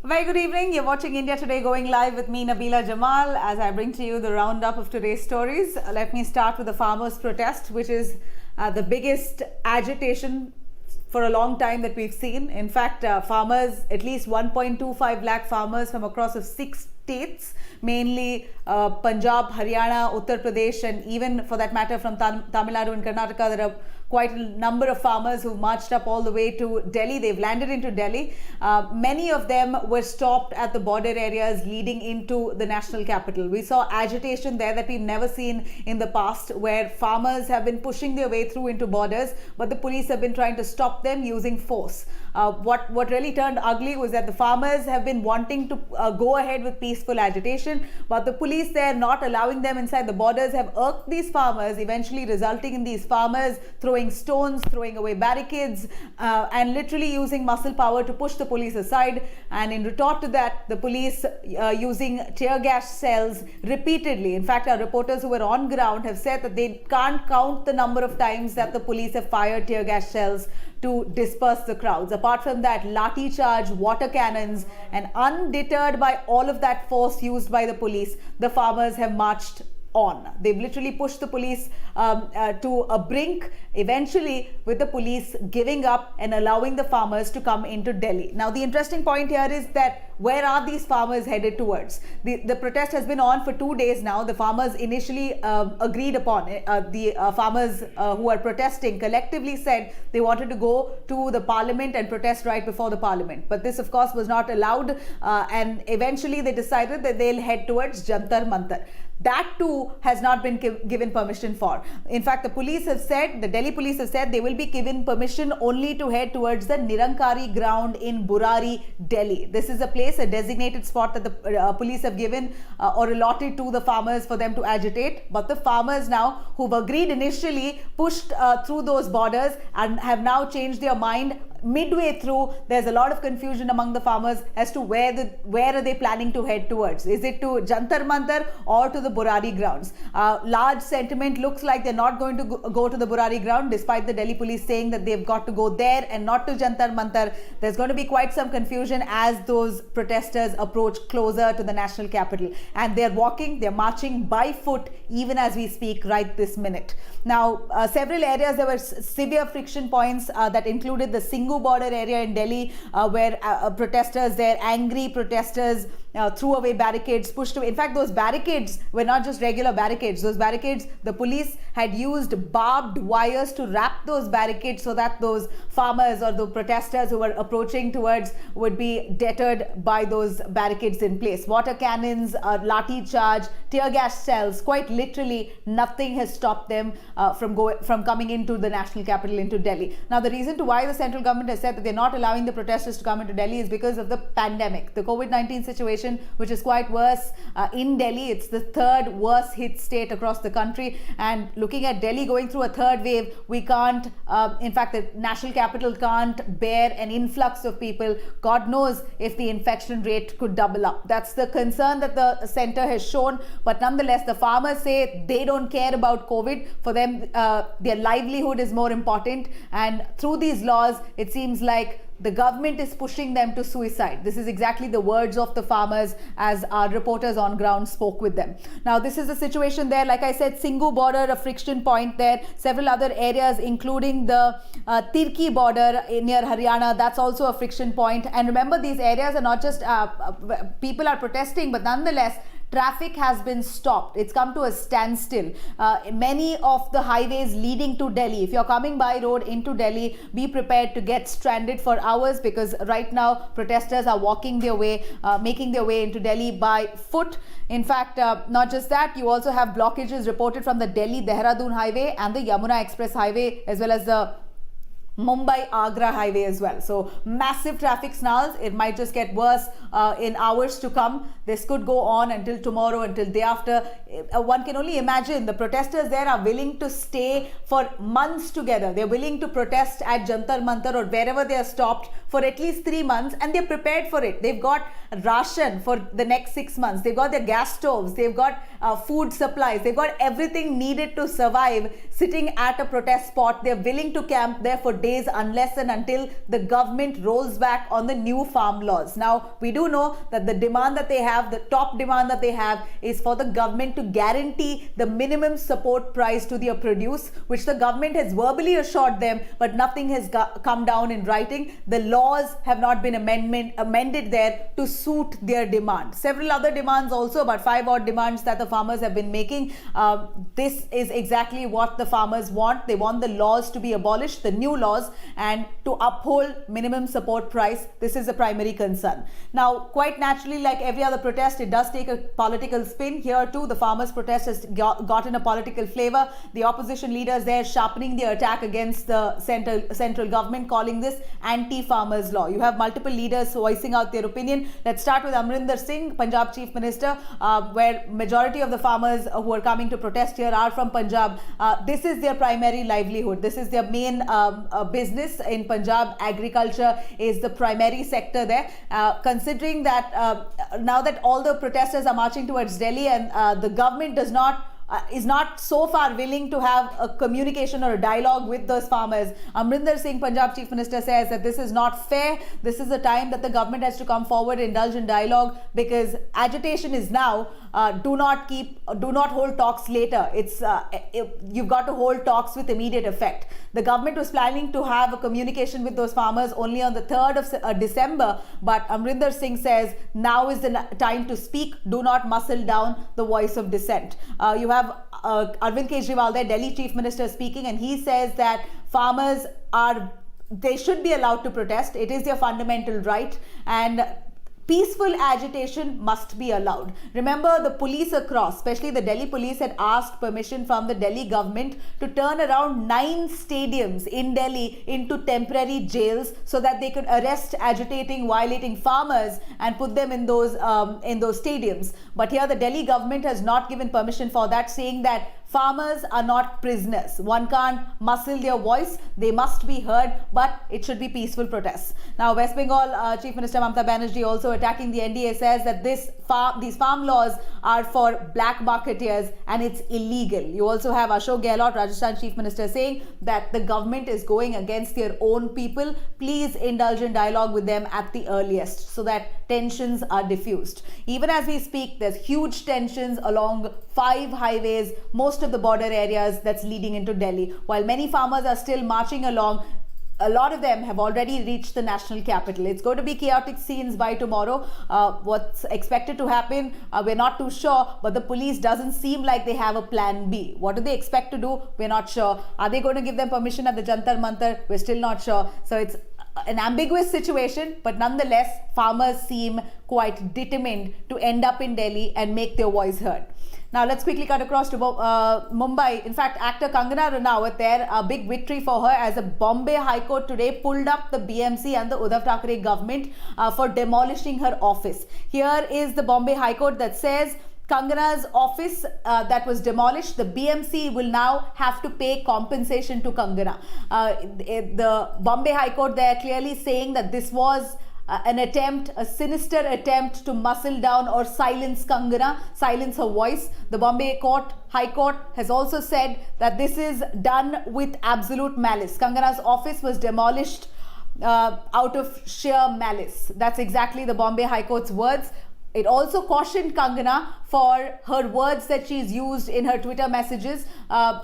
Very good evening. You're watching India Today going live with me, Nabila Jamal, as I bring to you the roundup of today's stories. Let me start with the farmers' protest, which is the biggest agitation for a long time that we've seen. In fact, farmers, at least 1.25 lakh farmers from across of 6 states, mainly Punjab, Haryana, Uttar Pradesh, and even for that matter from Tamil Nadu and Karnataka, there are quite a number of farmers who marched up all the way to Delhi. They've landed into Delhi. Many of them were stopped at the border areas leading into the national capital. We saw agitation there that we've never seen in the past, where farmers have been pushing their way through into borders, but the police have been trying to stop them using force. What really turned ugly was that the farmers have been wanting to go ahead with peaceful agitation, but the police there not allowing them inside the borders have irked these farmers, eventually resulting in these farmers throwing stones, throwing away barricades, and literally using muscle power to push the police aside. And in retort to that, the police using tear gas shells repeatedly. In fact, our reporters who were on ground have said that they can't count the number of times that the police have fired tear gas shells to disperse the crowds. Apart from that, lathi charge, water cannons, and undeterred by all of that force used by the police, the farmers have marched on. They've literally pushed the police to a brink, eventually with the police giving up and allowing the farmers to come into Delhi. Now, the interesting point here is that where are these farmers headed towards? The protest has been on for 2 days now. The farmers initially agreed upon it. The farmers who are protesting collectively said they wanted to go to the parliament and protest right before the parliament. But this, of course, was not allowed. And eventually they decided that they'll head towards Jantar Mantar. That too has not been given permission for. In fact, the police have said, the Delhi police have said they will be given permission only to head towards the Nirankari ground in Burari, Delhi. This is a place, a designated spot that the police have given or allotted to the farmers for them to agitate. But the farmers now, who've agreed initially, pushed through those borders and have now changed their mind. Midway through, there's a lot of confusion among the farmers as to where are they planning to head towards. Is it to Jantar Mantar or to the Burari grounds? Large sentiment looks like they're not going to go to the Burari ground, despite the Delhi police saying that they've got to go there and not to Jantar Mantar. There's going to be quite some confusion as those protesters approach closer to the national capital. And they're walking, they're marching by foot even as we speak right this minute. Now, several areas there were severe friction points that included the Singhu border area in Delhi, where protesters there, angry protesters, threw away barricades, pushed away. In fact, those barricades were not just regular barricades. Those barricades, the police had used barbed wires to wrap those barricades so that those farmers or the protesters who were approaching towards would be deterred by those barricades in place. Water cannons, lathi charge, tear gas shells, quite literally nothing has stopped them from coming into the national capital, into Delhi. Now, the reason to why the central government has said that they're not allowing the protesters to come into Delhi is because of the pandemic, the COVID-19 situation, which is quite worse in Delhi. It's the third worst hit state across the country, and looking at Delhi going through a third wave, we can't, in fact, the national capital can't bear an influx of people. God knows if the infection rate could double up. That's the concern that the center has shown, but nonetheless, the farmers say they don't care about COVID. For them, their livelihood is more important, and through these laws, it seems like the government is pushing them to suicide. This is exactly the words of the farmers as our reporters on ground spoke with them. Now, this is the situation there. Like I said, Singhu border, a friction point there. Several other areas, including the Tirki border near Haryana, that's also a friction point. And remember, these areas are not just people are protesting, but nonetheless, traffic has been stopped. It's come to a standstill. Many of the highways leading to Delhi, if you're coming by road into Delhi, be prepared to get stranded for hours, because right now protesters are walking their way, making their way into Delhi by foot. In fact, not just that, you also have blockages reported from the Delhi-Dehradun highway and the Yamuna Express highway, as well as the Mumbai-Agra highway as well. So massive traffic snarls. It might just get worse in hours to come. This could go on until tomorrow, until day after. One can only imagine the protesters there are willing to stay for months together. They're willing to protest at Jantar Mantar or wherever they are stopped for at least 3 months, and they're prepared for it. They've got ration for the next 6 months. They've got their gas stoves. They've got food supplies, they've got everything needed to survive sitting at a protest spot. They're willing to camp there for days unless and until the government rolls back on the new farm laws. Now, we do know that the demand that they have, the top demand that they have, is for the government to guarantee the minimum support price to their produce, which the government has verbally assured them, but nothing has come down in writing. The laws have not been amended there to suit their demand. Several other demands also, about 5 odd demands that the farmers have been making. This is exactly what the farmers want. They want the laws to be abolished, the new laws, and to uphold minimum support price. This is the primary concern. Now, quite naturally, like every other protest, it does take a political spin. Here too, the farmers' protest has gotten a political flavor. The opposition leaders there sharpening their attack against the central government, calling this anti-farmers law. You have multiple leaders voicing out their opinion. Let's start with Amrinder Singh, Punjab Chief Minister, where majority of the farmers who are coming to protest here are from Punjab. This is their primary livelihood. This is their main business in Punjab. Agriculture is the primary sector there. Considering that now that all the protesters are marching towards Delhi and the government is not so far willing to have a communication or a dialogue with those farmers, Amrinder Singh, Punjab Chief Minister, says that this is not fair. This is the time that the government has to come forward, indulge in dialogue, because agitation is now. Do not hold talks later. You've got to hold talks with immediate effect. The government was planning to have a communication with those farmers only on the 3rd of December, but Amrinder Singh says now is the time to speak. Do not muscle down the voice of dissent. You have Arvind Kejriwal there, Delhi Chief Minister, speaking, and he says that farmers they should be allowed to protest. It is their fundamental right, and peaceful agitation must be allowed. Remember, the police across, especially the Delhi police, had asked permission from the Delhi government to turn around 9 stadiums in Delhi into temporary jails so that they could arrest agitating, violating farmers and put them in those stadiums. But here the Delhi government has not given permission for that, saying that farmers are not prisoners. One can't muscle their voice. They must be heard, but it should be peaceful protests. Now, West Bengal Chief Minister Mamata Banerjee, also attacking the NDA, says that these farm laws are for black marketeers and it's illegal. You also have Ashok Gehlot, Rajasthan Chief Minister, saying that the government is going against their own people. Please indulge in dialogue with them at the earliest so that tensions are diffused. Even as we speak, there's huge tensions along 5 highways, most of the border areas that's leading into Delhi. While many farmers are still marching along, a lot of them have already reached the national capital. It's going to be chaotic scenes by tomorrow. What's expected to happen, we're not too sure, but the police doesn't seem like they have a plan B. What do they expect to do? We're not sure. Are they going to give them permission at the Jantar Mantar? We're still not sure. So it's an ambiguous situation, but nonetheless, farmers seem quite determined to end up in Delhi and make their voice heard. Now, let's quickly cut across to Mumbai. In fact, actor Kangana Ranaut there, a big victory for her, as the Bombay High Court today pulled up the BMC and the Uddhav Thackeray government for demolishing her office. Here is the Bombay High Court that says Kangana's office that was demolished, the BMC will now have to pay compensation to Kangana. The Bombay High Court there clearly saying that this was a sinister attempt to muscle down or silence Kangana, silence her voice. The Bombay High Court has also said that this is done with absolute malice. Kangana's office was demolished out of sheer malice. That's exactly the Bombay High Court's words. It also cautioned Kangana for her words that she's used in her Twitter messages,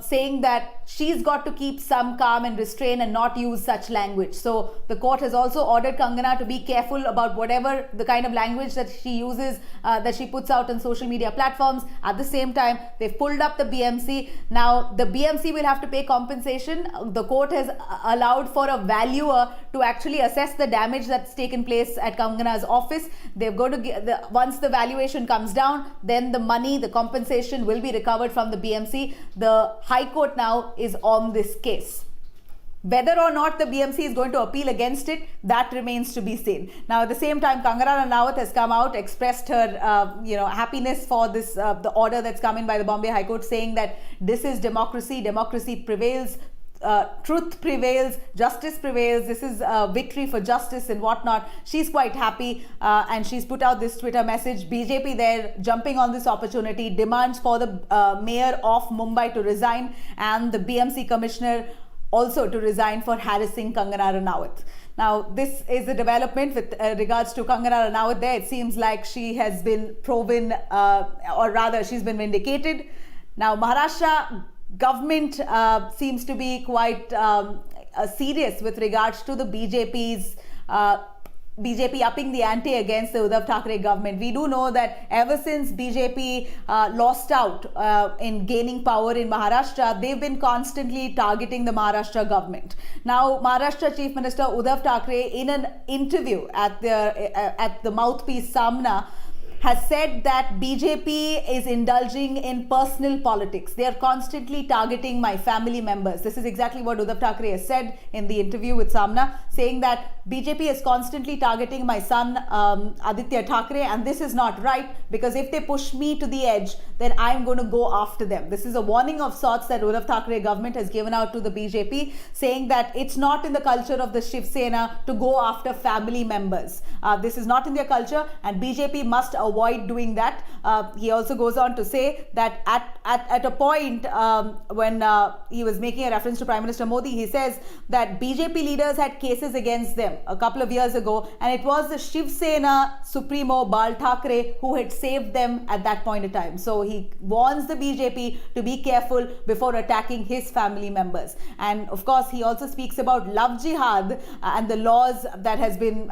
saying that she's got to keep some calm and restraint and not use such language. So the court has also ordered Kangana to be careful about whatever the kind of language that she uses, that she puts out on social media platforms. At the same time, they've pulled up the BMC. Now, the BMC will have to pay compensation. The court has allowed for a valuer to actually assess the damage that's taken place at Kangana's office. They're going to get once the valuation comes down, then the money, the compensation will be recovered from the BMC. The High Court now is on this case. Whether or not the BMC is going to appeal against it, that remains to be seen. Now, at the same time, Kangana Ranaut has come out, expressed her happiness for this the order that's come in by the Bombay High Court, saying that this is democracy. Democracy prevails. truth prevails, justice prevails, this is a victory for justice and whatnot. She's quite happy and she's put out this Twitter message. BJP there jumping on this opportunity, demands for the mayor of Mumbai to resign and the BMC commissioner also to resign for harassing Kangana Ranaut. Now, this is a development with regards to Kangana Ranaut there. It seems like she has been proven, or rather, she's been vindicated. Now, Maharashtra government seems to be quite serious with regards to the BJP's BJP upping the ante against the Uddhav Thackeray government. We do know that ever since BJP lost out in gaining power in Maharashtra, they've been constantly targeting the Maharashtra government. Now, Maharashtra Chief Minister Uddhav Thackeray, in an interview at the mouthpiece Samna, has said that BJP is indulging in personal politics. They are constantly targeting my family members. This is exactly what Uddhav Thackeray has said in the interview with Samna, saying that BJP is constantly targeting my son Aditya Thackeray, and this is not right, because if they push me to the edge, then I'm going to go after them. This is a warning of sorts that Uddhav Thackeray government has given out to the BJP, saying that it's not in the culture of the Shiv Sena to go after family members. This is not in their culture, and BJP must avoid doing that. He also goes on to say that at a point when he was making a reference to Prime Minister Modi, he says that BJP leaders had cases against them a couple of years ago, and it was the Shiv Sena Supremo Bal Thackeray who had saved them at that point in time. So he warns the BJP to be careful before attacking his family members. And of course, he also speaks about love jihad and the laws that has been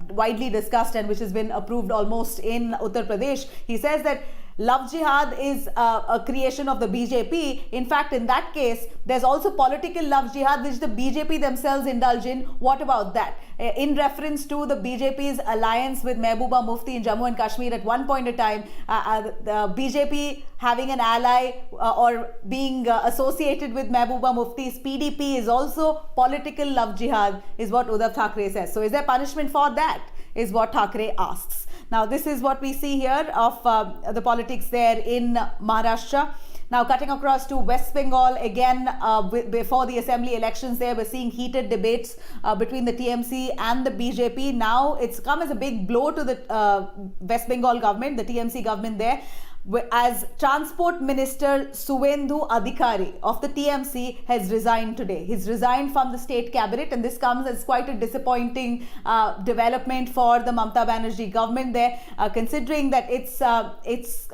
widely discussed and which has been approved almost in Uttar Pradesh. He says that love jihad is a creation of the BJP. In fact, in that case, there's also political love jihad, which the BJP themselves indulge in. What about that? In reference to the BJP's alliance with Mehbooba Mufti in Jammu and Kashmir at one point in time, the BJP having an ally or being associated with Mehbooba Mufti's PDP is also political love jihad, is what Uddhav Thackeray says. So is there punishment for that, is what Thackeray asks. Now, this is what we see here of the politics there in Maharashtra. Now, cutting across to West Bengal, again, before the assembly elections there, we're seeing heated debates between the TMC and the BJP. Now, it's come as a big blow to the West Bengal government, the TMC government there, as Transport Minister Suvendu Adhikari of the TMC has resigned today. He's resigned from the state cabinet, and this comes as quite a disappointing development for the Mamata Banerjee government there, considering that it's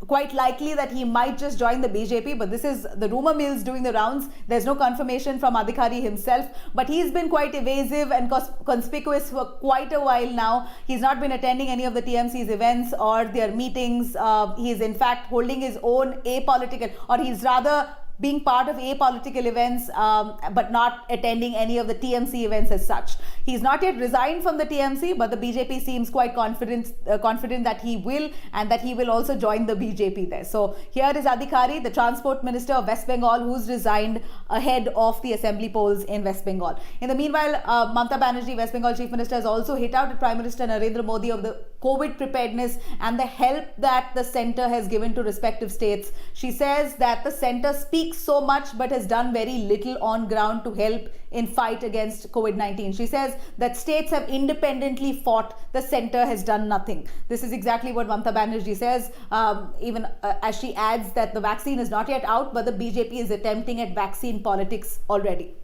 quite likely that he might just join the BJP, but this is the rumor mills doing the rounds. There's no confirmation from Adhikari himself, but he's been quite evasive and conspicuous for quite a while now. He's not been attending any of the TMC's events or their meetings. He's in fact holding his own apolitical, or he's rather being part of apolitical events, but not attending any of the TMC events as such. He's not yet resigned from the TMC, but the BJP seems quite confident that he will, and that he will also join the BJP there. So here is Adhikari, the Transport Minister of West Bengal, who's resigned ahead of the assembly polls in West Bengal. In the meanwhile, Mamata Banerjee, West Bengal Chief Minister, has also hit out at Prime Minister Narendra Modi of the COVID preparedness and the help that the centre has given to respective states. She says that the centre speaks so much but has done very little on ground to help in fight against COVID-19. She says that states have independently fought, the centre has done nothing. This is exactly what Mamata Banerjee says, even as she adds that the vaccine is not yet out, but the BJP is attempting at vaccine politics already.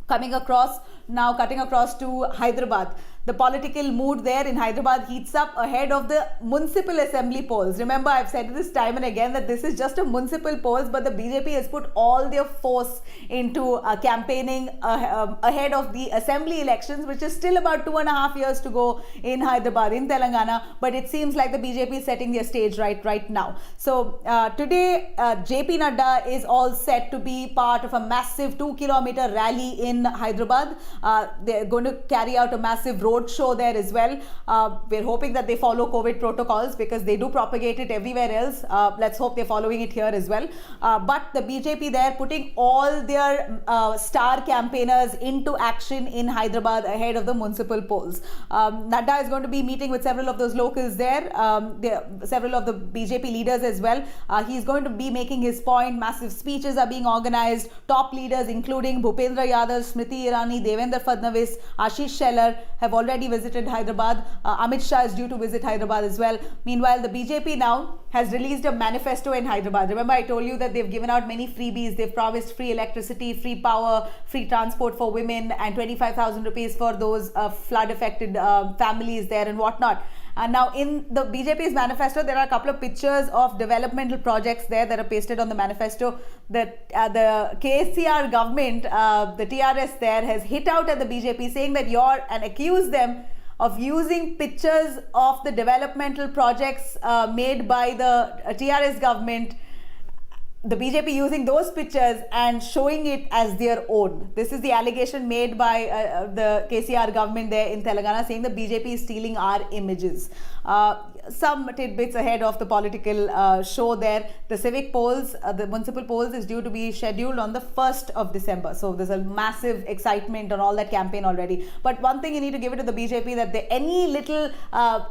Cutting across to Hyderabad. The political mood there in Hyderabad heats up ahead of the municipal assembly polls. Remember, I've said this time and again that this is just a municipal polls, but the BJP has put all their force into campaigning ahead of the assembly elections, which is still about 2.5 years to go in Hyderabad, in Telangana. But it seems like the BJP is setting their stage right now. So today, JP Nadda is all set to be part of a massive 2-kilometer rally in Hyderabad. They're going to carry out a massive road show there as well. We're hoping that they follow COVID protocols because they do propagate it everywhere else. Let's hope they're following it here as well. But the BJP there putting all their star campaigners into action in Hyderabad ahead of the municipal polls. Nadda is going to be meeting with several of those locals there, several of the BJP leaders as well. He's going to be making his point. Massive speeches are being organized. Top leaders including Bhupendra Yadav, Smriti Irani, Devendra Fadnavis, Ashish Shelar have already visited Hyderabad. Amit Shah is due to visit Hyderabad as well. Meanwhile, the BJP now has released a manifesto in Hyderabad. Remember, I told you that they've given out many freebies. They've promised free electricity, free power, free transport for women, and 25,000 rupees for those flood-affected families there and whatnot. And now in the BJP's manifesto, there are a couple of pictures of developmental projects there that are pasted on the manifesto. That the KCR government, the TRS there, has hit out at the BJP saying that and accused them of using pictures of the developmental projects made by the TRS government, the BJP using those pictures and showing it as their own. This is the allegation made by the KCR government there in Telangana, saying the BJP is stealing our images. Some tidbits ahead of the political show there. The civic polls, the municipal polls is due to be scheduled on the 1st of December. So there's a massive excitement on all that campaign already. But one thing you need to give it to the BJP, that any little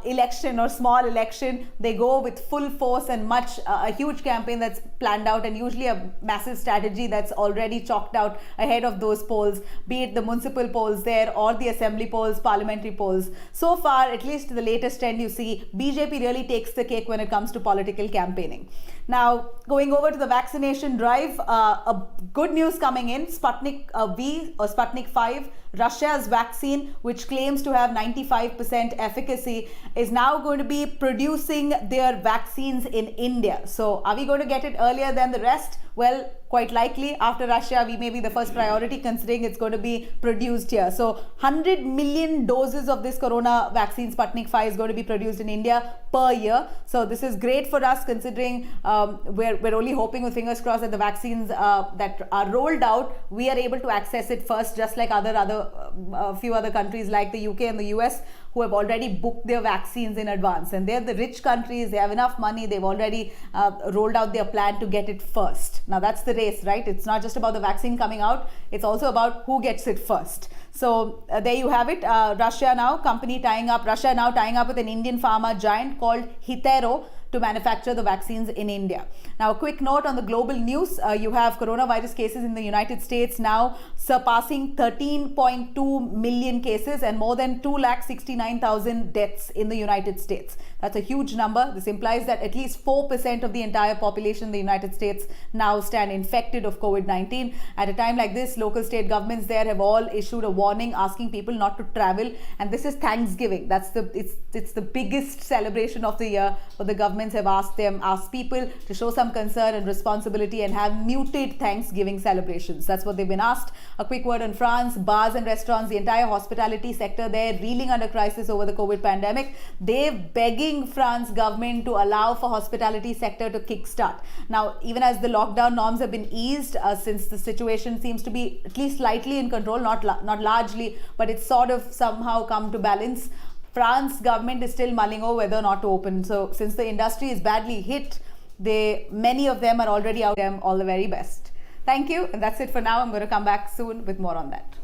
election or small election, they go with full force and a huge campaign that's planned out, and usually a massive strategy that's already chalked out ahead of those polls, be it the municipal polls there or the assembly polls, parliamentary polls. So far, at least the latest trend you see, BJP really takes the cake when it comes to political campaigning. Now, going over to the vaccination drive, a good news coming in. Sputnik V or Sputnik V, Russia's vaccine, which claims to have 95% efficacy, is now going to be producing their vaccines in India. So are we going to get it earlier than the rest? Well, quite likely. After Russia, we may be the first priority, considering it's going to be produced here. So 100 million doses of this corona vaccine Sputnik V is going to be produced in India per year. So this is great for us, considering we're only hoping, with fingers crossed, that the vaccines that are rolled out, we are able to access it first, just like a few other countries like the UK and the US, who have already booked their vaccines in advance. And they're the rich countries, they have enough money, they've already rolled out their plan to get it first. Now that's the race, right? It's not just about the vaccine coming out, it's also about who gets it first. So there you have it. Russia now tying up with an Indian pharma giant called Hitero to manufacture the vaccines in India. Now, a quick note on the global news. You have coronavirus cases in the United States now surpassing 13.2 million cases and more than 269,000 deaths in the United States. That's a huge number. This implies that at least 4% of the entire population in the United States now stand infected of COVID-19. At a time like this, local state governments there have all issued a warning asking people not to travel. And this is Thanksgiving. It's the biggest celebration of the year, but the governments have asked people to show some concern and responsibility and have muted Thanksgiving celebrations. That's what they've been asked. A quick word on France. Bars and restaurants, the entire hospitality sector there, reeling under crisis over the COVID pandemic. They're begging France government to allow for hospitality sector to kickstart. Now, even as the lockdown norms have been eased, since the situation seems to be at least slightly in control, not largely, but it's sort of somehow come to balance, France government is still mulling over whether or not to open. So since the industry is badly hit, many of them are already out. All the very best. Thank you. And that's it for now. I'm going to come back soon with more on that.